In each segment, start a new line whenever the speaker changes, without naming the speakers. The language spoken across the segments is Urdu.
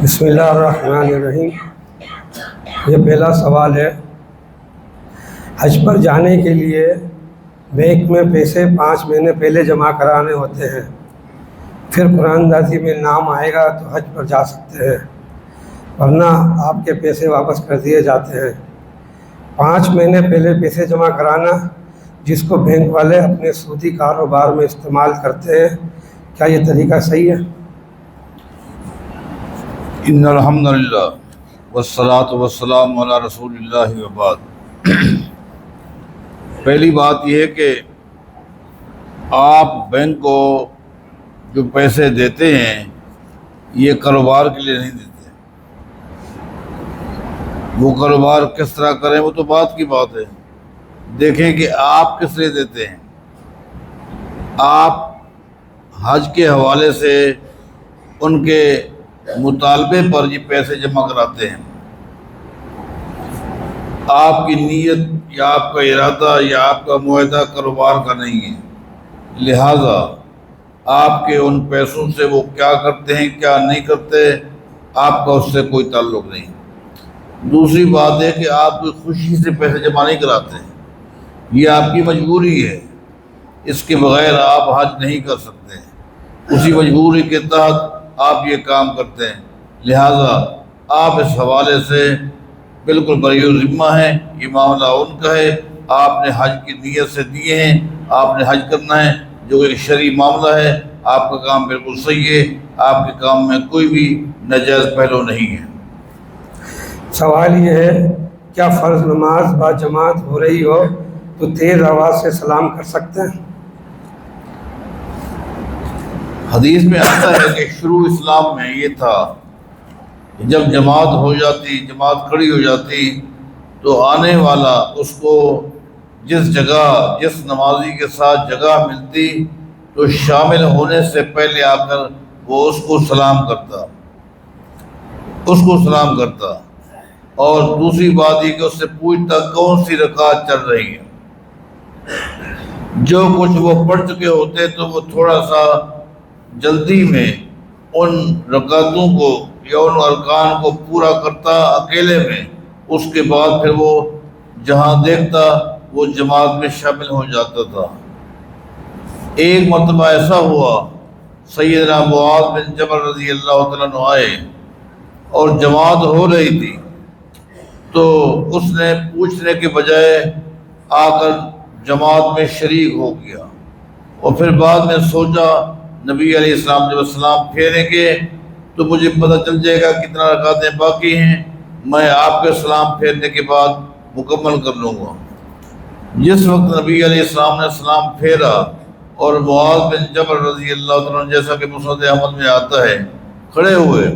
بسم اللہ الرحمن الرحیم۔ یہ پہلا سوال ہے، حج پر جانے کے لیے بینک میں پیسے 5 مہینے پہلے جمع کرانے ہوتے ہیں، پھر قرآن اندازی میں نام آئے گا تو حج پر جا سکتے ہیں، ورنہ آپ کے پیسے واپس کر دیے جاتے ہیں۔ 5 مہینے پہلے پیسے جمع کرانا، جس کو بینک والے اپنے سودی کاروبار میں استعمال کرتے ہیں، کیا یہ طریقہ صحیح ہے؟
ان الحمد للہ والصلاۃ والسلام علی رسول اللہ وبعد۔ پہلی بات یہ ہے کہ آپ بینک کو جو پیسے دیتے ہیں یہ کاروبار کے لیے نہیں دیتے۔ وہ کاروبار کس طرح کریں وہ تو بات کی بات ہے، دیکھیں کہ آپ کس لیے دیتے ہیں۔ آپ حج کے حوالے سے ان کے مطالبے پر یہ پیسے جمع کراتے ہیں۔ آپ کی نیت یا آپ کا ارادہ یا آپ کا معاہدہ کاروبار کا نہیں ہے، لہٰذا آپ کے ان پیسوں سے وہ کیا کرتے ہیں کیا نہیں کرتے آپ کا اس سے کوئی تعلق نہیں۔ دوسری بات ہے کہ آپ کوئی خوشی سے پیسے جمع نہیں کراتے ہیں، یہ آپ کی مجبوری ہے، اس کے بغیر آپ حج نہیں کر سکتے، اسی مجبوری کے تحت آپ یہ کام کرتے ہیں، لہٰذا آپ اس حوالے سے بالکل بری ذمہ ہیں۔ یہ معاملہ ان کا ہے، آپ نے حج کی نیت سے دیے ہیں، آپ نے حج کرنا ہے جو ایک شرعی معاملہ ہے، آپ کا کام بالکل صحیح ہے، آپ کے کام میں کوئی بھی ناجائز پہلو نہیں ہے۔
سوال یہ ہے، کیا فرض نماز با جماعت ہو رہی ہو تو تیز آواز سے سلام کر سکتے ہیں؟
حدیث میں آتا ہے کہ شروع اسلام میں یہ تھا کہ جب جماعت ہو جاتی، جماعت کھڑی ہو جاتی تو آنے والا اس کو جس جگہ جس نمازی کے ساتھ جگہ ملتی تو شامل ہونے سے پہلے آ کر وہ اس کو سلام کرتا اور دوسری بات یہ کہ اس سے پوچھتا کون سی رکعت چل رہی ہے۔ جو کچھ وہ پڑھ چکے ہوتے تو وہ تھوڑا سا جلدی میں ان رکعتوں کو یا ان ارکان کو پورا کرتا اکیلے میں، اس کے بعد پھر وہ جہاں دیکھتا وہ جماعت میں شامل ہو جاتا تھا۔ ایک مرتبہ ایسا ہوا، سیدنا معاذ بن جبل رضی اللہ تعالیٰ عنہ آئے اور جماعت ہو رہی تھی تو اس نے پوچھنے کے بجائے آ کر جماعت میں شریک ہو گیا، اور پھر بعد میں سوچا نبی علیہ السلام جب السلام پھیریں گے تو مجھے پتہ چل جائے گا کتنا رکعتیں باقی ہیں، میں آپ کے سلام پھیرنے کے بعد مکمل کر لوں گا۔ جس وقت نبی علیہ السلام نے سلام پھیرا اور معاذ بن جبل رضی اللہ عنہ جیسا کہ مسند احمد میں آتا ہے کھڑے ہوئے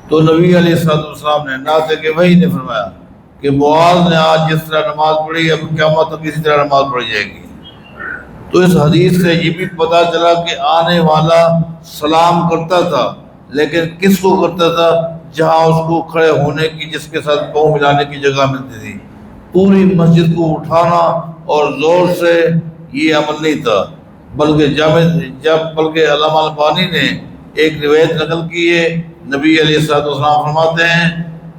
تو نبی علیہ السلام نے ناطق وحی نے فرمایا کہ معاذ نے آج جس طرح نماز پڑھی اب قیامت تک اسی طرح نماز پڑھی جائے گی۔ تو اس حدیث سے یہ بھی پتہ چلا کہ آنے والا سلام کرتا تھا، لیکن کس کو کرتا تھا؟ جہاں اس کو کھڑے ہونے کی، جس کے ساتھ پاؤں ملانے کی جگہ ملتی تھی۔ پوری مسجد کو اٹھانا اور زور سے یہ عمل نہیں تھا، بلکہ علامہ البانی نے ایک روایت نقل کی ہے، نبی علیہ السلام فرماتے ہیں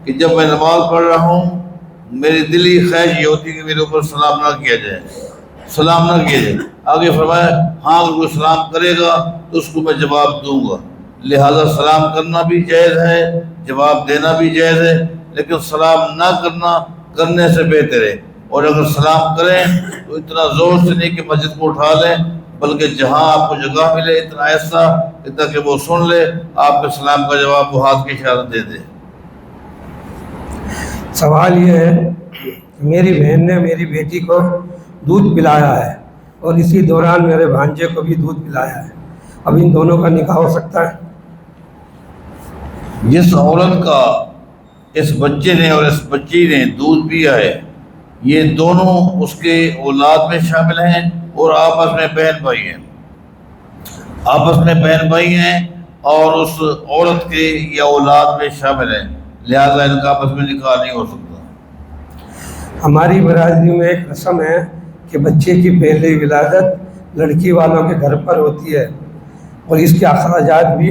کہ جب میں نماز پڑھ رہا ہوں میری دلی خواہش یہ ہوتی کہ میرے اوپر سلام نہ کیا جائے۔ آگے فرمایا ہاں اگر کوئی سلام کرے گا تو اس کو میں جواب دوں گا، لہذا سلام کرنا بھی جائز ہے، جواب دینا بھی جائز ہے، لیکن سلام نہ کرنے سے بہتر ہے، اور اگر سلام کریں تو اتنا زور سے نہیں کہ مسجد کو اٹھا لیں، بلکہ جہاں آپ کو جگہ ملے اتنا ایسا کہ وہ سن لے آپ کے سلام کا جواب وہ ہاتھ کی اشارت دے دے۔
سوال یہ ہے، میری بہن نے میری بیٹی کو دودھ پلایا ہے اور اسی دوران میرے بھانجے کو بھی دودھ پلایا ہے، اب ان دونوں کا نکاح ہو سکتا ہے؟
جس عورت کا اس بچے نے اور اس بچی نے دودھ پیا ہے یہ دونوں اس کے اولاد میں شامل ہیں اور آپس میں بہن بھائی ہیں اور اس عورت کے یا اولاد میں شامل ہیں، لہذا ان کا آپس میں نکاح نہیں ہو سکتا۔
ہماری برادری میں ایک رسم ہے کہ بچے کی پہلی ولادت لڑکی والوں کے گھر پر ہوتی ہے اور اس کے اخراجات بھی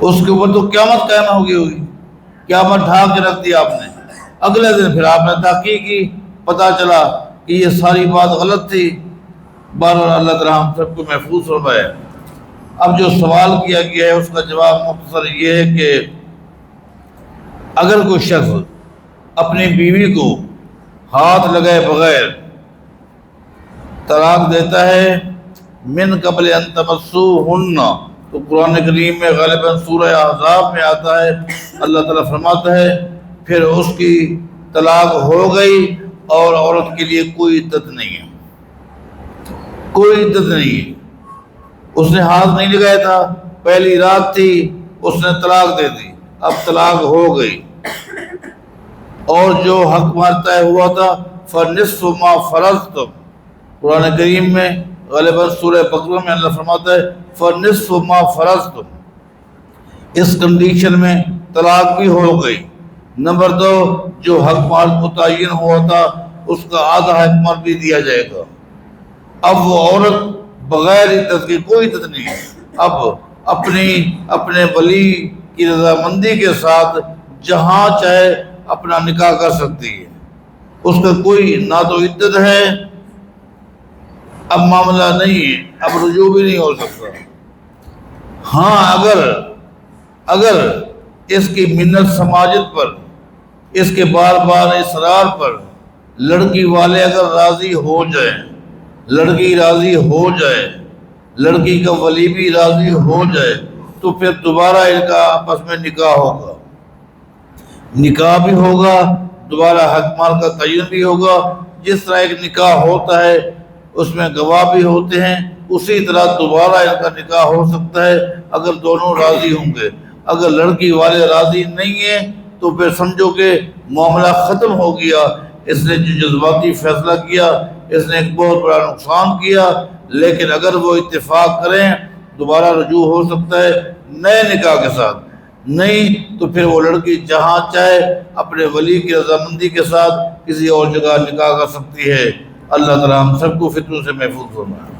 اس کے اوپر تو قیامت قائم ہوگی قیامت ڈھانپ کے رکھ دی آپ نے۔ اگلے دن پھر آپ نے تحقیق کی، پتہ چلا کہ یہ ساری بات غلط تھی۔ بہرحال اللہ تعالیٰ ہم سب کو محفوظ فرمائے۔ اب جو سوال کیا گیا ہے اس کا جواب مختصر یہ ہے کہ اگر کوئی شخص اپنی بیوی کو ہاتھ لگائے بغیر طلاق دیتا ہے من قبل ان تمسوہن، تو قرآن کریم میں غالباً سورہ احزاب میں آتا ہے، اللہ تعالیٰ فرماتا ہے پھر اس کی طلاق ہو گئی اور عورت کے لیے کوئی عدت نہیں ہے، کوئی عدت نہیں ہے۔ اس نے ہاتھ نہیں لگایا تھا، پہلی رات تھی، اس نے طلاق دے دی، اب طلاق ہو گئی، اور جو حق مہر طے ہوا تھا فنصف ما فرضتم، قرآن کریم میں غالباً سورہ بقرہ میں اللہ فرماتا ہے فنصف ما فرضتم، اس کنڈیشن میں طلاق بھی ہو گئی۔ نمبر 2، جو حق مہر متعین ہوا تھا اس کا آدھا حق مہر بھی دیا جائے گا۔ اب وہ عورت بغیر عدت کے، کوئی عدت نہیں ہے، اب اپنے ولی کی رضامندی کے ساتھ جہاں چاہے اپنا نکاح کر سکتی ہے، اس کا کوئی نہ تو عدت ہے، اب معاملہ نہیں ہے، اب رجوع بھی نہیں ہو سکتا۔ ہاں اگر اس کی منت سماجت پر، اس کے بار بار اصرار پر لڑکی والے اگر راضی ہو جائیں، لڑکی راضی ہو جائے، لڑکی کا ولی بھی راضی ہو جائے، تو پھر دوبارہ ان کا آپس میں نکاح ہوگا، نکاح بھی ہوگا، دوبارہ حق مال کا تعین بھی ہوگا۔ جس طرح ایک نکاح ہوتا ہے اس میں گواہ بھی ہوتے ہیں، اسی طرح دوبارہ ان کا نکاح ہو سکتا ہے اگر دونوں راضی ہوں گے۔ اگر لڑکی والے راضی نہیں ہیں تو پھر سمجھو کہ معاملہ ختم ہو گیا، اس نے جو جذباتی فیصلہ کیا اس نے ایک بہت بڑا نقصان کیا۔ لیکن اگر وہ اتفاق کریں دوبارہ رجوع ہو سکتا ہے نئے نکاح کے ساتھ، نہیں تو پھر وہ لڑکی جہاں چاہے اپنے ولی کی رضامندی کے ساتھ کسی اور جگہ نکاح کر سکتی ہے۔ اللہ تعالیٰ ہم سب کو فتنوں سے محفوظ فرمائے۔